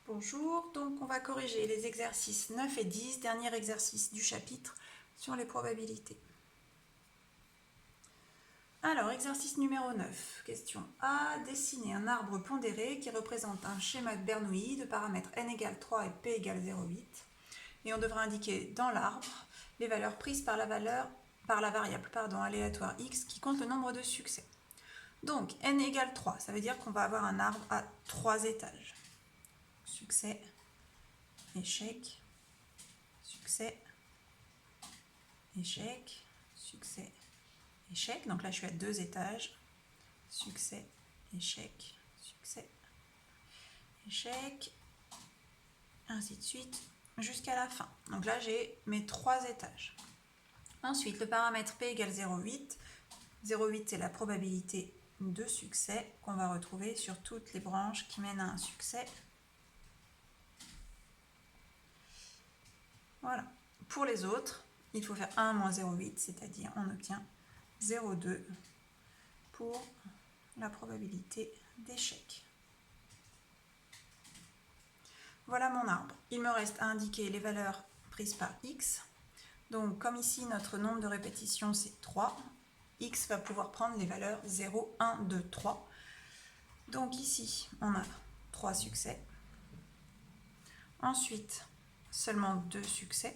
Bonjour, donc on va corriger les exercices 9 et 10, dernier exercice du chapitre sur les probabilités. Alors, exercice numéro 9, question A, dessiner un arbre pondéré qui représente un schéma de Bernoulli de paramètres n égale 3 et p égale 0,8. Et on devra indiquer dans l'arbre les valeurs prises par la variable aléatoire x qui compte le nombre de succès. Donc, n égale 3, ça veut dire qu'on va avoir un arbre à 3 étages. Succès, échec, succès, échec, succès, échec. Donc là, je suis à 2 étages. Succès, échec, succès, échec, ainsi de suite, jusqu'à la fin. Donc là, j'ai mes 3 étages. Ensuite, le paramètre p égale 0,8. 0,8, c'est la probabilité de succès qu'on va retrouver sur toutes les branches qui mènent à un succès. Voilà. Pour les autres, il faut faire 1 moins 0,8, c'est-à-dire on obtient 0,2 pour la probabilité d'échec. Voilà mon arbre. Il me reste à indiquer les valeurs prises par x. Donc comme ici notre nombre de répétitions c'est 3, x va pouvoir prendre les valeurs 0, 1, 2, 3. Donc ici on a 3 succès. Ensuite seulement 2 succès.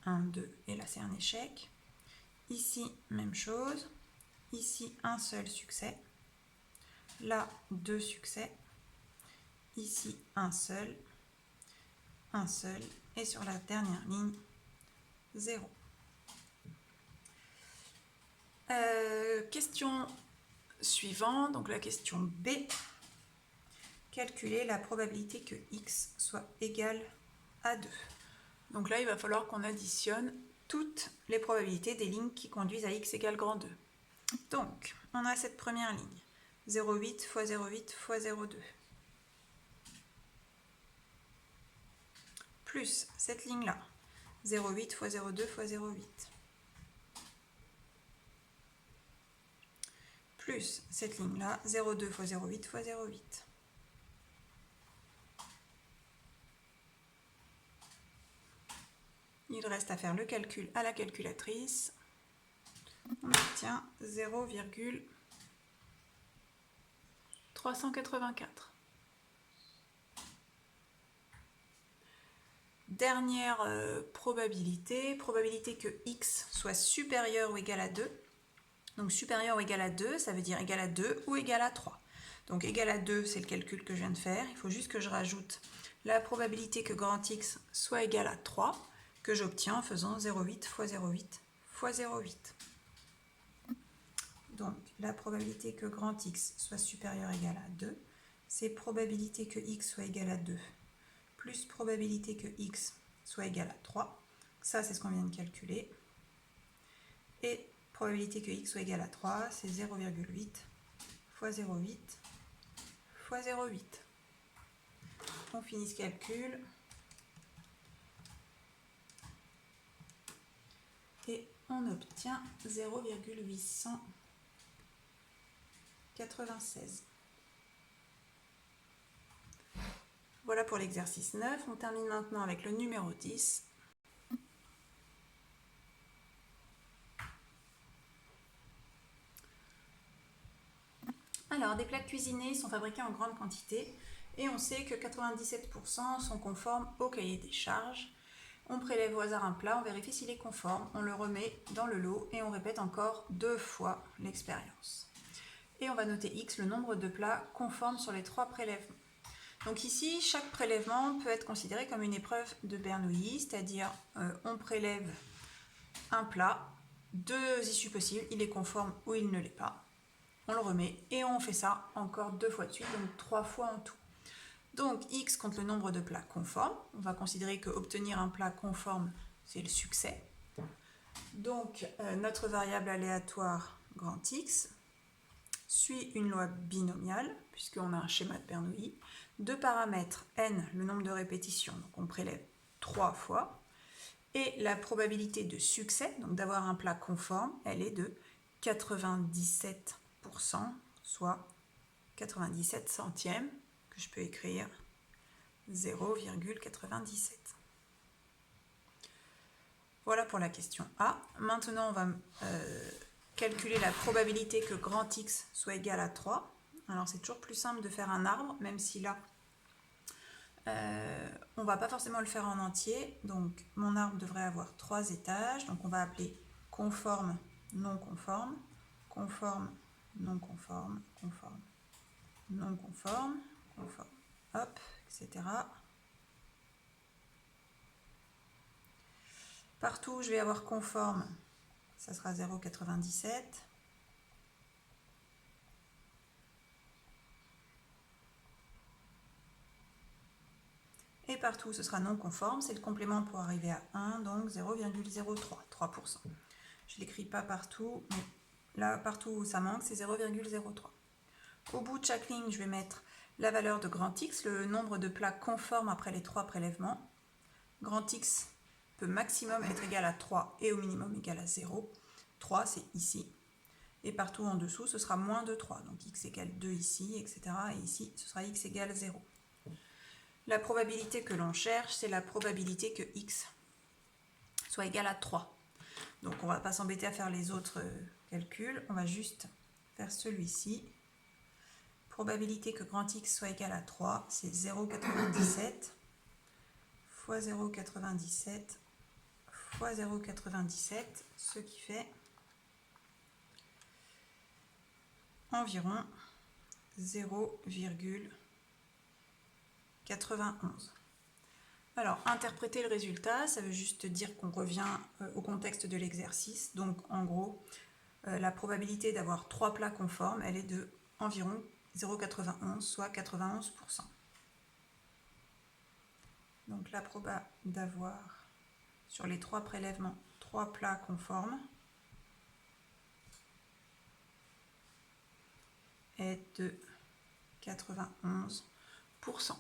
1, 2 et là c'est un échec. Ici même chose. Ici un seul succès. Là 2 succès. Ici un seul, et sur la dernière ligne, 0. Question suivante, donc la question B. Calculer la probabilité que x soit égal à 2. Donc là, il va falloir qu'on additionne toutes les probabilités des lignes qui conduisent à x égale grand 2. Donc, on a cette première ligne, 0,8 fois 0,8 fois 0,2. Plus cette ligne-là, 0,8 fois 0,2 fois 0,8. Plus cette ligne-là, 0,2 fois 0,8 fois 0,8. Il reste à faire le calcul à la calculatrice. On obtient 0,384. Dernière probabilité que x soit supérieur ou égal à 2. Donc supérieur ou égal à 2, ça veut dire égal à 2 ou égal à 3. Donc égal à 2, c'est le calcul que je viens de faire. Il faut juste que je rajoute la probabilité que grand x soit égal à 3, que j'obtiens en faisant 0,8 fois 0,8 fois 0,8. Donc la probabilité que grand x soit supérieur ou égal à 2, c'est probabilité que x soit égal à 2 plus probabilité que x soit égal à 3. Ça, c'est ce qu'on vient de calculer. Et probabilité que x soit égal à 3, c'est 0,8 fois 0,8 fois 0,8. On finit ce calcul. Et on obtient 0,896. Voilà pour l'exercice 9. On termine maintenant avec le numéro 10. Alors, des plats cuisinés sont fabriqués en grande quantité et on sait que 97% sont conformes au cahier des charges. On prélève au hasard un plat, on vérifie s'il est conforme, on le remet dans le lot et on répète encore 2 fois l'expérience. Et on va noter x, le nombre de plats conformes sur les 3 prélèvements. Donc ici, chaque prélèvement peut être considéré comme une épreuve de Bernoulli, c'est-à-dire on prélève un plat, 2 issues possibles, il est conforme ou il ne l'est pas. On le remet et on fait ça encore 2 fois de suite, donc 3 fois en tout. Donc x compte le nombre de plats conformes. On va considérer que obtenir un plat conforme, c'est le succès. Donc notre variable aléatoire grand x suit une loi binomiale, puisqu'on a un schéma de Bernoulli, de paramètres n, le nombre de répétitions, donc on prélève 3 fois, et la probabilité de succès, donc d'avoir un plat conforme, elle est de 97%, soit 97 centièmes, que je peux écrire 0,97. Voilà pour la question A. Maintenant, on va calculer la probabilité que grand X soit égal à 3. Alors, c'est toujours plus simple de faire un arbre, même si là, on ne va pas forcément le faire en entier. Donc, mon arbre devrait avoir 3 étages. Donc, on va appeler conforme, non conforme, conforme, non conforme, conforme, non conforme, conforme, hop, etc. Partout, je vais avoir conforme, ça sera 0,97. Et partout, ce sera non conforme, c'est le complément pour arriver à 1, donc 0,03, 3%. Je ne l'écris pas partout, mais là, partout où ça manque, c'est 0,03. Au bout de chaque ligne, je vais mettre la valeur de grand X, le nombre de plats conformes après les 3 prélèvements. Grand X peut maximum être égal à 3 et au minimum égal à 0. 3, c'est ici. Et partout en dessous, ce sera moins de 3. Donc x égale 2 ici, etc. Et ici, ce sera x égale 0. La probabilité que l'on cherche, c'est la probabilité que x soit égal à 3. Donc on ne va pas s'embêter à faire les autres calculs. On va juste faire celui-ci. Probabilité que grand X soit égal à 3, c'est 0,97 fois 0,97 fois 0,97, ce qui fait environ 0,91. Alors, interpréter le résultat, ça veut juste dire qu'on revient au contexte de l'exercice. Donc, en gros, la probabilité d'avoir 3 plats conformes, elle est de environ 0,91, soit 91%. Donc, la proba d'avoir sur les 3 prélèvements 3 plats conformes est de 91%.